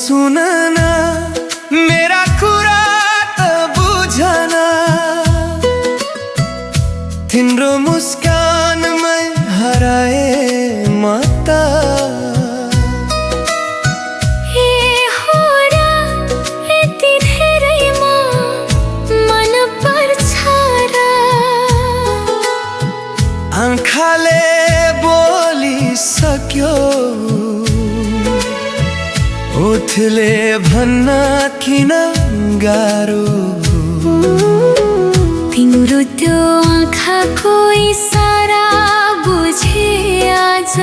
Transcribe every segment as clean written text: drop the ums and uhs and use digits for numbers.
सुनना मेरा कुरा त बुझना तिम्रो मुस्कानमै हराए म त आँखाले बोलिसक्यो ओठले भन्न किन गाह्रो तिम्रो त्यो आँखाको इसारा बुझे आज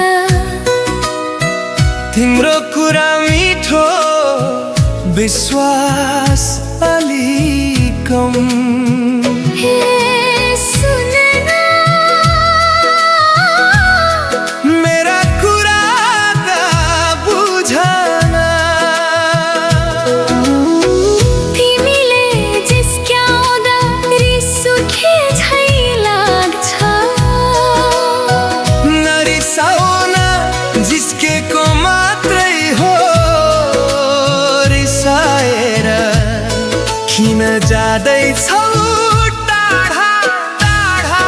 तिम्रो कुरा मिठो विश्वास अलि कम किन जाँदैछौ टाढा टाढा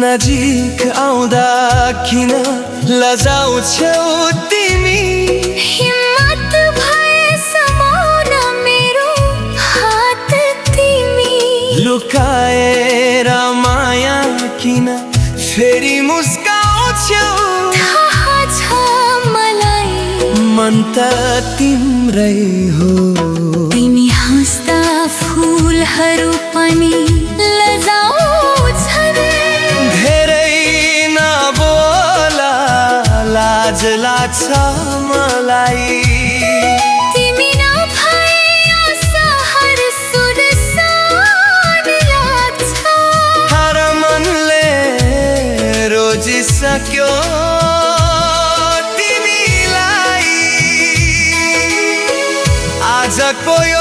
नजिक आउँदा किन लजाउँछौ तिमी हिम्मत भए समाउन मेरो हात तिमी लुकाएर माया किन फेरि मुस्काउँछौ थाहा छ मलाई मन त तिम्रै हो तिमी हाँस्दा फुलहरू पनि लाज लाग्छ मलाई तिमी नभए असहर सुनसान लाग्छ हर मनले रोजिसक्यो तिमीलाई आजको यो